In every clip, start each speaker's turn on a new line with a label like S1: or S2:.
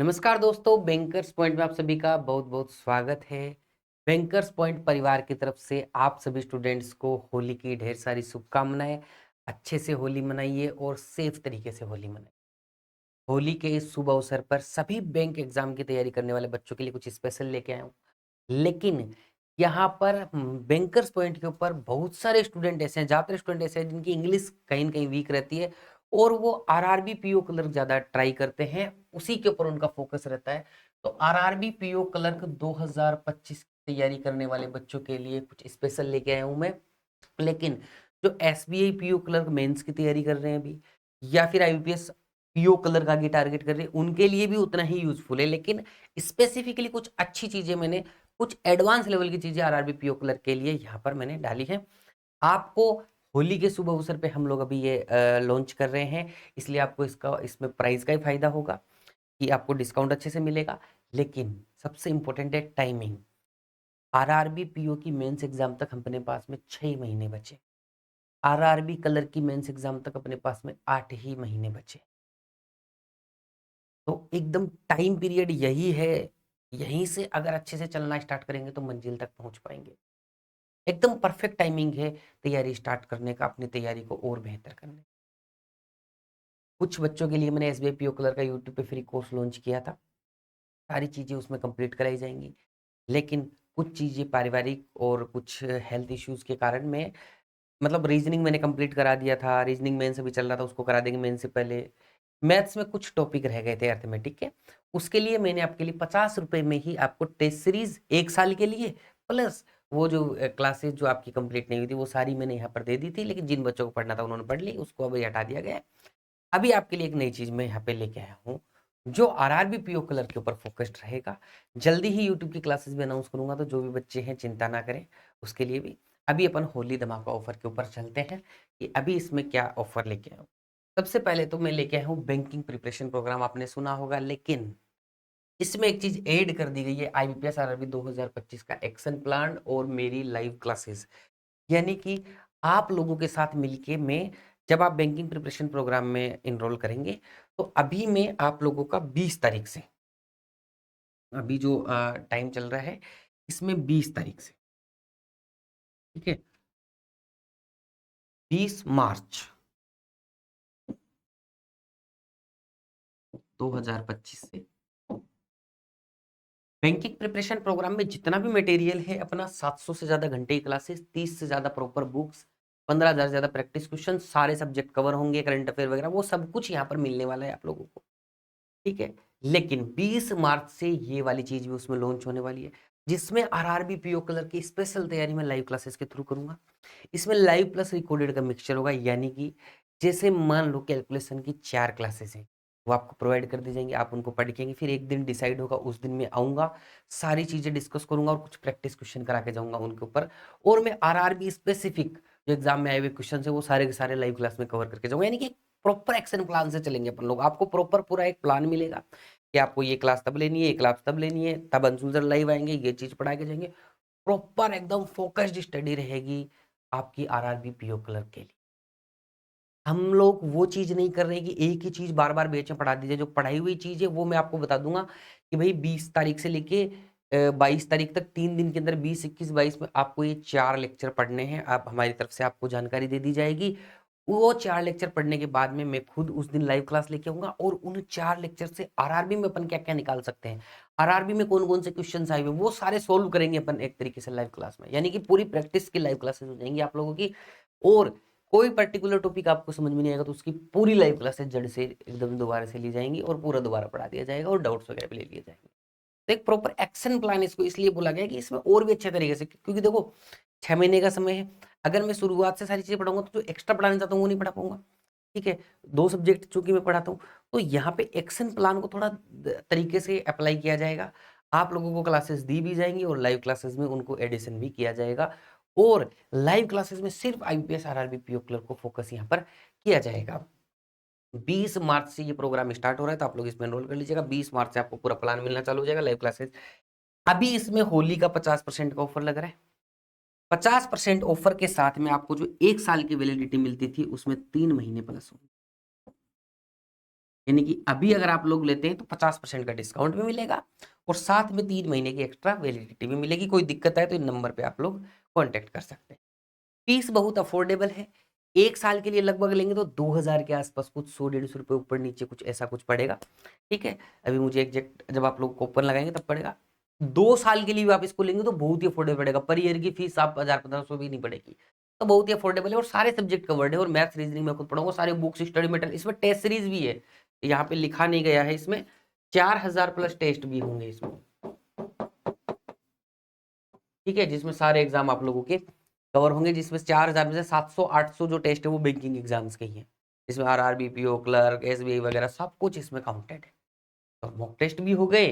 S1: नमस्कार दोस्तों, bankers point में आप सभी का बहुत बहुत स्वागत है। बैंकर्स पॉइंट परिवार की तरफ से आप सभी स्टूडेंट्स को होली की ढेर सारी शुभकामनाएं। अच्छे से होली मनाइए और सेफ तरीके से होली मनाइए। होली के इस शुभ अवसर पर सभी बैंक एग्जाम की तैयारी करने वाले बच्चों के लिए कुछ स्पेशल लेके आया हूँ। लेकिन यहाँ पर बैंकर्स पॉइंट के ऊपर बहुत सारे स्टूडेंट ऐसे हैं, ज़्यादातर स्टूडेंट ऐसे हैं जिनकी इंग्लिश कहीं न कहीं वीक रहती है और वो आरआरबी पीओ क्लर्क ज़्यादा ट्राई करते हैं, उसी के ऊपर उनका फोकस रहता है। तो आरआरबी पीओ क्लर्क 2025 की तैयारी करने वाले बच्चों के लिए कुछ स्पेशल लेके आया हूँ मैं। लेकिन जो एसबीआई पीओ क्लर्क मेंस की तैयारी कर रहे हैं अभी, या फिर आईबीपीएस पीओ क्लर्क आगे टारगेट कर रहे हैं, उनके लिए भी उतना ही यूजफुल है। लेकिन स्पेसिफिकली कुछ अच्छी चीजें मैंने, कुछ एडवांस लेवल की चीजें आरआरबी पीओ क्लर्क के लिए यहाँ पर मैंने डाली है। आपको होली के शुभ अवसर पे हम लोग अभी ये लॉन्च कर रहे हैं, इसलिए आपको इसमें प्राइस का ही फायदा होगा कि आपको डिस्काउंट अच्छे से मिलेगा। लेकिन सबसे इंपॉर्टेंट है टाइमिंग। आरआरबी पीओ की मेंस एग्जाम तक अपने पास में 6 महीने बचे। आरआरबी कलर की मेंस एग्जाम तक अपने पास में 8 ही महीने बचे। तो एकदम टाइम पीरियड यही है, यहीं से अगर अच्छे से चलना स्टार्ट करेंगे तो मंजिल तक पहुंच पाएंगे। एकदम परफेक्ट टाइमिंग है तैयारी स्टार्ट करने का, अपनी तैयारी को और बेहतर करने का। कुछ बच्चों के लिए मैंने एसबीआई पीओ कलर का यूट्यूब पे फ्री कोर्स लॉन्च किया था। सारी चीज़ें उसमें कंप्लीट कराई जाएंगी। लेकिन कुछ चीज़ें पारिवारिक और कुछ हेल्थ इश्यूज के कारण मैं, मतलब रीजनिंग मैंने कंप्लीट करा दिया था, रीजनिंग मेन से भी चल रहा था, उसको करा देंगे मेन से पहले। मैथ्स में कुछ टॉपिक रह गए थे अर्थमेटिक के, उसके लिए मैंने आपके लिए 50 रुपए में ही आपको टेस्ट सीरीज 1 साल के लिए प्लस वो जो क्लासेस जो आपकी कंप्लीट नहीं हुई थी वो सारी मैंने यहाँ पर दे दी थी। लेकिन जिन बच्चों को पढ़ना था उन्होंने पढ़ ली, उसको अभी हटा दिया गया है। अभी आपके लिए एक नई चीज मैं यहाँ पे लेके आया हूँ जो आरआरबी पीओ कलर के ऊपर फोकस्ड रहेगा। जल्दी ही यूट्यूब की क्लासेस भी अनाउंस करूंगा, तो जो भी बच्चे हैं चिंता ना करें उसके लिए भी। अभी अपन होली धमाका ऑफर के ऊपर चलते हैं कि अभी इसमें क्या ऑफर लेके आया हूँ। सबसे पहले तो मैं लेके आया हूँ बैंकिंग प्रिपरेशन प्रोग्राम, आपने सुना होगा। लेकिन इसमें एक चीज ऐड कर दी गई है, आईबीपीएस आरआरबी 2025 का एक्शन प्लान और मेरी लाइव क्लासेस। यानी कि आप लोगों के साथ मिलके मैं, जब आप बैंकिंग प्रिपरेशन प्रोग्राम में इनरोल करेंगे तो अभी मैं आप लोगों का 20 तारीख से, अभी जो टाइम चल रहा है इसमें 20 तारीख से, ठीक है, 20 मार्च 2025 से बैंकिंग प्रिपरेशन प्रोग्राम में जितना भी मटेरियल है अपना, 700 से ज्यादा घंटे की क्लासेस, 30 से ज्यादा प्रॉपर बुक्स, 15,000 से ज्यादा प्रैक्टिस क्वेश्चन, सारे सब्जेक्ट कवर होंगे, करंट अफेयर वगैरह वो सब कुछ यहाँ पर मिलने वाला है आप लोगों को, ठीक है। लेकिन 20 मार्च से ये वाली चीज भी उसमें लॉन्च होने वाली है, जिसमें आरआरबी पीओ कलर की स्पेशल तैयारी में लाइव क्लासेस के थ्रू करूंगा। इसमें लाइव प्लस रिकॉर्डेड का मिक्सचर होगा। यानी कि जैसे मान लो कैलकुलेशन की 4 क्लासेस हैं, वो आपको प्रोवाइड कर दी जाएंगी, आप उनको पढ़ेंगे, फिर एक दिन डिसाइड होगा, उस दिन मैं आऊंगा, सारी चीजें डिस्कस करूंगा और कुछ प्रैक्टिस क्वेश्चन करा के जाऊंगा उनके ऊपर। और मैं आरआरबी स्पेसिफिक जो एग्जाम में आए हुए क्वेश्चन है वो सारे के सारे लाइव क्लास में कवर करके जाऊंगा। यानी कि प्रॉपर एक्शन प्लान से चलेंगे अपन लोग, आपको प्रॉपर पूरा एक प्लान मिलेगा कि आपको ये क्लास तब लेनी है, ये क्लास तब लेनी है, तब अंशु सर लाइव आएंगे, ये चीज पढ़ा के जाएंगे। प्रॉपर एकदम फोकस्ड स्टडी रहेगी आपकी आरआरबी पीओ क्लर्क के लिए। हम लोग वो चीज नहीं कर रहे हैं कि एक ही चीज बार बार बेच में पढ़ा दीजिए। जो पढ़ाई हुई चीज है वो मैं आपको बता दूंगा कि भाई 20 तारीख से लेके 22 तारीख तक 3 दिन के अंदर 20, 21, 22 में आपको ये 4 लेक्चर पढ़ने हैं। आप हमारी तरफ से आपको जानकारी दे दी जाएगी। वो 4 लेक्चर पढ़ने के बाद में मैं खुद उस दिन लाइव क्लास लेके आऊंगा और उन 4 लेक्चर से आरआरबी में अपन क्या क्या निकाल सकते हैं, आरआरबी में कौन कौन से क्वेश्चन आए हुए वो सारे सोल्व करेंगे अपन एक तरीके से लाइव क्लास में। यानी कि पूरी प्रैक्टिस की लाइव क्लासेस हो जाएंगी आप लोगों की। और कोई पर्टिकुलर टॉपिक आपको समझ में नहीं आएगा तो उसकी पूरी लाइव क्लासेस जड़ से एकदम दोबारा से ली जाएंगी और पूरा दोबारा पढ़ा दिया जाएगा और डाउट्स वगैरह भी ले लिए जाएंगे। तो एक प्रॉपर एक्शन प्लान इसको इसलिए बोला गया कि इसमें और भी अच्छे तरीके से, क्योंकि देखो 6 महीने का समय है। अगर मैं शुरुआत से सारी चीजें पढ़ाऊंगा तो जो एक्स्ट्रा पढ़ाना चाहता हूँ वो नहीं पढ़ा पाऊंगा, ठीक है। 2 सब्जेक्ट चूंकि मैं पढ़ाता हूँ, तो यहाँ पे एक्शन प्लान को थोड़ा तरीके से अप्लाई किया जाएगा। आप लोगों को क्लासेस दी भी जाएंगी और लाइव क्लासेस में उनको एडिशन भी किया जाएगा। और लाइव क्लासेस में सिर्फ आईपीएस आरआरबी पीओ क्लर्क को फोकस यहाँ पर किया जाएगा। 20 मार्च से ये प्रोग्राम स्टार्ट हो रहा है, तो आप लोग इसमें एनरोल कर लीजिएगा। 20 मार्च से आपको पूरा प्लान मिलना चालू हो जाएगा, लाइव क्लासेस। अभी इसमें होली का 50% का ऑफर लग रहा है। 50% ऑफर के साथ में आपको जो 1 साल की वैलिडिटी मिलती थी उसमें 3 महीने प्लस होंगे। यानी कि अभी अगर आप लोग लेते हैं तो 50% का डिस्काउंट भी मिलेगा और साथ में 3 महीने की एक्स्ट्रा वैलिडिटी भी मिलेगी। कोई दिक्कत आए तो इन नंबर पे आप लोग कॉन्टैक्ट कर सकते हैं। फीस बहुत अफोर्डेबल है। 1 साल के लिए लगभग लेंगे तो 2000 के आसपास, कुछ 100-150 रुपए ऊपर नीचे कुछ ऐसा कुछ पड़ेगा। ठीक है, अभी मुझे एग्जैक्ट जब आप लोग कूपन लगाएंगे तब पड़ेगा। 2 साल के लिए भी आप इसको लेंगे तो बहुत ही अफोर्डेबल पड़ेगा। पर ईयर की फीस आप 1000-1500 भी नहीं पड़ेगी, तो बहुत ही अफोर्डेबल है और सारे सब्जेक्ट कवर्ड है। और मैथ्स रीजनिंग में खुद पढ़ाऊंगा, सारे बुक्स स्टडी मटेरियल, इसमें टेस्ट सीरीज भी है, यहाँ पे लिखा नहीं गया है। इसमें 4000 प्लस टेस्ट भी होंगे इसमें। ठीक है, जिसमें सारे एग्जाम आप लोगों के कवर होंगे, जिसमें 4000 में से 700-800 जो टेस्ट है वो बैंकिंग एग्जाम्स के ही हैं। इसमें आरआरबी, पीओ क्लर्क, एसबीआई वगैरह सब कुछ इसमें काउंटेड है। तो मॉक टेस्ट भी हो गए,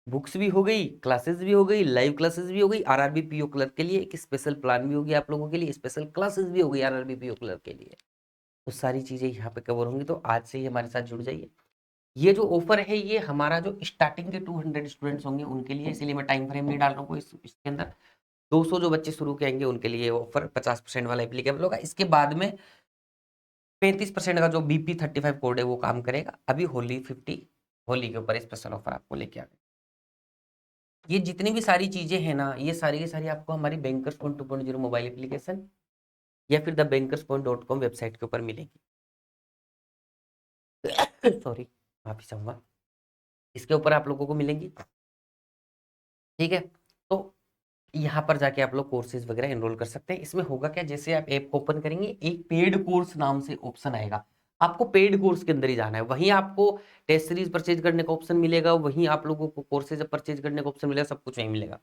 S1: बुक्स भी हो गई, क्लासेस भी हो गई, लाइव क्लासेस भी हो गई। आरआरबी पीओ क्लर्क के लिए एक स्पेशल प्लान भी होगी आप लोगों के लिए, स्पेशल क्लासेस भी हो गई आरआरबी पीओ क्लर्क के लिए। तो सारी चीजें यहाँ पे कवर होंगी, तो आज से ही हमारे साथ जुड़ जाइए। ये जो ऑफर है ये हमारा जो स्टार्टिंग के 200 स्टूडेंट्स होंगे उनके लिए, इसीलिए मैं टाइम फ्रेम नहीं डाल रहा हूँ इसके अंदर। 200 जो बच्चे शुरू के आएंगे उनके लिए ऑफर 50% वाला एप्लीकेबल होगा। इसके बाद में 35% का जो BP35 कोड है वो काम करेगा। अभी होली के ऊपर स्पेशल ऑफर आपको लेके आ गए। ये जितनी भी सारी चीजें हैं ना, ये सारी की सारी आपको हमारी बैंकर्स पॉइंट 2.0 मोबाइल एप्लीकेशन या फिर द bankerspoint.com वेबसाइट के ऊपर मिलेगी। सॉरी, माफी चाहूंगा, इसके ऊपर आप लोगों को मिलेंगी। ठीक है, तो यहाँ पर जाके आप लोग कोर्सेज वगैरह एनरोल कर सकते हैं। इसमें होगा क्या, जैसे आप ऐप ओपन करेंगे एक पेड कोर्स नाम से ऑप्शन आएगा, आपको पेड कोर्स के अंदर ही जाना है। वहीं आपको टेस्ट सीरीज परचेज करने का ऑप्शन मिलेगा, वहीं आप लोगों को कोर्सेज परचेज करने का ऑप्शन मिलेगा, सब कुछ वहीं मिलेगा।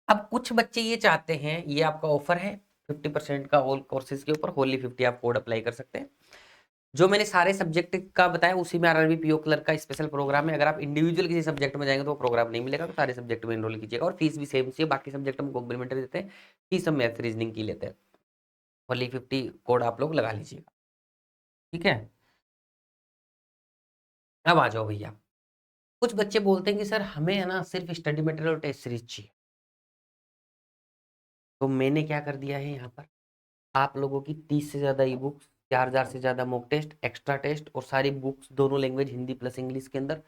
S1: अब कुछ बच्चे ये चाहते हैं, ये आपका ऑफर है 50% का ऑल कोर्सेज के ऊपर, होली 50 आप कोड अप्लाई कर सकते हैं। जो मैंने सारे सब्जेक्ट का बताया उसी में आरआरबी पीओ क्लर्क का स्पेशल प्रोग्राम है। अगर आप इंडिविजुअल किसी सब्जेक्ट में जाएंगे तो वो प्रोग्राम नहीं मिलेगा, तो सारे सब्जेक्ट में एनरोल कीजिएगा। और फीस भी सेम सी है, बाकी सब्जेक्ट हम कॉम्प्लीमेंट्री देते हैं, फीस हम मैथ रीजनिंग की लेते हैं। ओनली 50 कोड आप लोग लगा लीजिएगा। ठीक है, अब आ जाओ भैया। कुछ बच्चे बोलते हैं कि सर हमें है ना सिर्फ स्टडी मटेरियल और टेस्ट सीरीज चाहिए, तो मैंने क्या कर दिया है यहाँ पर, आप लोगों की 30 से ज्यादा ई बुक्स, 4000 से ज्यादा मॉक टेस्ट, एक्स्ट्रा टेस्ट और सारी बुक्स दोनों लैंग्वेज हिंदी प्लस इंग्लिश के अंदर,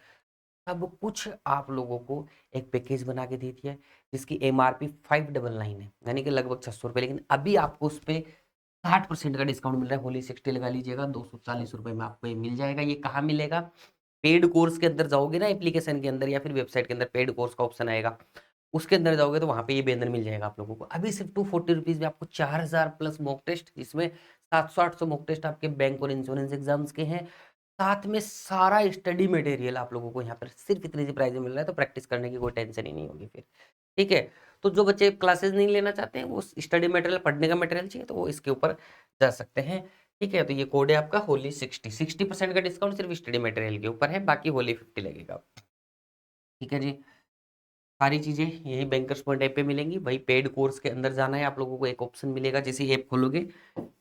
S1: सब कुछ आप लोगों को एक पैकेज बना के दे दिया है, जिसकी MRP 599 है, यानी कि लगभग 600 रुपये। लेकिन अभी आपको उस पर 60% का डिस्काउंट मिल रहा है। होली 60 लगा लीजिएगा, 240 रुपये में आपको ये मिल जाएगा। ये कहाँ मिलेगा, पेड कोर्स के अंदर जाओगे ना, एप्लीकेशन के अंदर या फिर वेबसाइट के अंदर पेड कोर्स का ऑप्शन आएगा, उसके अंदर जाओगे तो वहां पे ये बैनर मिल जाएगा आप लोगों को। अभी सिर्फ 240 रुपीज में आपको 4000 प्लस मॉक टेस्ट, जिसमें 700-800 मॉक टेस्ट आपके बैंक और इंश्योरेंस एग्जाम्स के हैं, साथ में सारा स्टडी मटेरियल आप लोगों को यहाँ पर सिर्फ इतने से प्राइस में मिल रहा है। तो प्रैक्टिस करने की कोई टेंशन ही नहीं होगी फिर। ठीक है, तो जो बच्चे क्लासेस नहीं लेना चाहते हैं, वो स्टडी मटेरियल पढ़ने का मटेरियल चाहिए, तो वो इसके ऊपर जा सकते हैं। ठीक है, तो ये कोड है आपका होली 60% का डिस्काउंट सिर्फ स्टडी मटेरियल के ऊपर है, बाकी होली 50 लगेगा। ठीक है जी, सारी चीजें यही बैंकर्स पॉइंट ऐप पे मिलेंगी। भाई पेड कोर्स के अंदर जाना है, आप लोगों को एक ऑप्शन मिलेगा, जैसे ऐप खोलोगे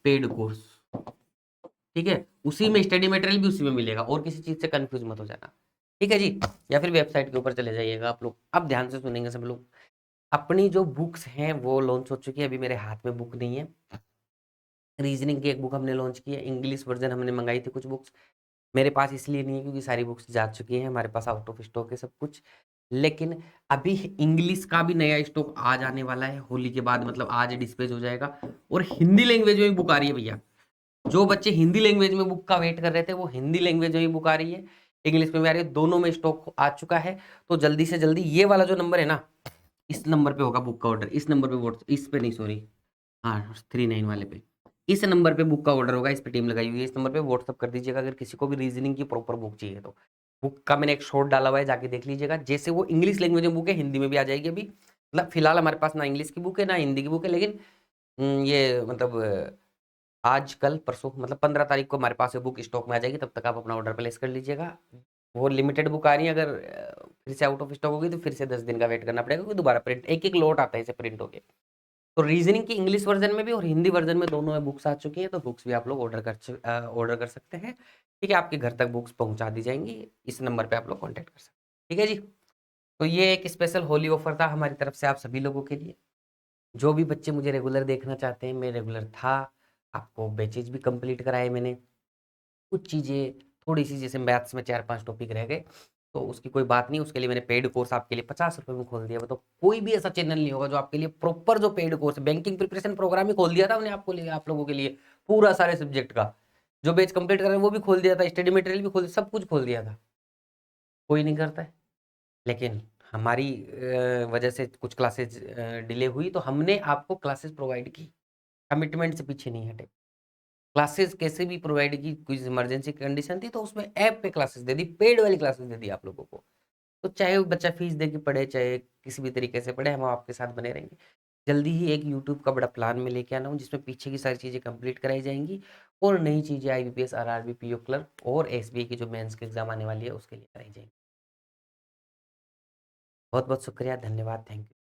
S1: पेड कोर्स, ठीक है, उसी में स्टडी मटेरियल भी उसी में मिलेगा, और किसी चीज से कंफ्यूज मत हो जाना। ठीक है जी, या फिर वेबसाइट के ऊपर चले जाइएगा आप लोग। अब ध्यान से सुनेंगे सब लोग। अपनी जो बुक्स हैं वो लॉन्च हो चुकी है, अभी मेरे हाथ में बुक नहीं है। रीजनिंग की एक बुक हमने लॉन्च की है, इंग्लिश वर्जन हमने मंगाई थी कुछ बुक्स, मेरे पास इसलिए नहीं है क्योंकि सारी बुक्स जा चुकी हैं, हमारे पास आउट ऑफ स्टॉक है सब कुछ। लेकिन अभी इंग्लिश का भी नया स्टॉक आ जाने वाला है होली के बाद, मतलब आज डिस्पैच हो जाएगा। और हिंदी लैंग्वेज में भी बुक आ रही है भैया। जो बच्चे हिंदी लैंग्वेज में बुक का वेट कर रहे थे वो हिंदी लैंग्वेज में भी बुक आ रही है, इंग्लिश में भी आ रही है, दोनों में स्टॉक आ चुका है। तो जल्दी से जल्दी ये वाला जो नंबर है ना, इस नंबर पे होगा बुक का ऑर्डर, इस नंबर पे इस पे नहीं, सॉरी, हाँ 39 वाले पे, इस नंबर पे बुक का ऑर्डर होगा। इस पे टीम लगाई हुई है, इस नंबर पे व्हाट्सअप कर दीजिएगा अगर किसी को भी रीजनिंग की प्रॉपर बुक चाहिए तो। बुक का मैंने एक शॉर्ट डाला हुआ है, जाके देख लीजिएगा। जैसे वो इंग्लिश लैंग्वेज में बुक है, हिंदी में भी आ जाएगी। अभी मतलब फिलहाल हमारे पास ना इंग्लिश की बुक है ना हिंदी की बुक है, लेकिन ये मतलब आज कल परसों मतलब 15 तारीख को हमारे पास बुक स्टॉक में आ जाएगी, तब तक आप अपना ऑर्डर प्लेस कर लीजिएगा। वो लिमिटेड बुक आ रही है, अगर फिर से आउट ऑफ स्टॉक होगी तो फिर से 10 दिन का वेट करना पड़ेगा, क्योंकि दोबारा प्रिंट एक एक लोट आता है इसे प्रिंट होके। तो रीजनिंग की इंग्लिश वर्जन में भी और हिंदी वर्जन में दोनों में बुक्स आ चुकी हैं, तो बुक्स भी आप लोग ऑर्डर कर सकते हैं। ठीक है, आपके घर तक बुक्स पहुंचा दी जाएंगी, इस नंबर पे आप लोग कांटेक्ट कर सकते हैं। ठीक है जी, तो ये एक स्पेशल होली ऑफर था हमारी तरफ से आप सभी लोगों के लिए। जो भी बच्चे मुझे रेगुलर देखना चाहते हैं, मैं रेगुलर था, आपको बैचेज भी कंप्लीट कराए मैंने, कुछ चीज़ें थोड़ी-सी जैसे मैथ्स में 4-5 टॉपिक रह गए, तो उसकी कोई बात नहीं, उसके लिए मैंने पेड कोर्स आपके लिए ₹50 में खोल दिया। तो कोई भी ऐसा चैनल नहीं होगा जो आपके लिए प्रॉपर जो paid course banking preparation program ही खोल दिया था मैंने आपको लिए आप लोगों के लिए, पूरा सारे सब्जेक्ट का। जो बैच कंप्लीट कर रहे हैं वो भी खोल दिया था, स्टडी मटेरियल भी खोल सब कुछ खोल दिया था। कोई नहीं करता है। लेकिन हमारी वजह से कुछ क्लासेस डिले हुई तो हमने आपको क्लासेस प्रोवाइड की। कमिटमेंट से पीछे नहीं हटे। क्लासेस कैसे भी प्रोवाइड की, कुछ इमरजेंसी कंडीशन थी तो उसमें ऐप पे क्लासेस दे दी, पेड वाली क्लासेस दे दी आप लोगों को। तो चाहे वो बच्चा फीस दे के पढ़े, चाहे किसी भी तरीके से पढ़े, हम आपके साथ बने रहेंगे। जल्दी ही एक यूट्यूब का बड़ा प्लान मैं लेके आना हूँ जिसमें पीछे की सारी चीज़ें कंप्लीट कराई जाएंगी और नई चीज़ें आईबीपीएस, आरआरबी, पीओ क्लर्क और एसबीआई की जो मेंस के एग्जाम आने वाली है उसके लिए कराई जाएंगी। बहुत बहुत शुक्रिया, धन्यवाद, थैंक यू।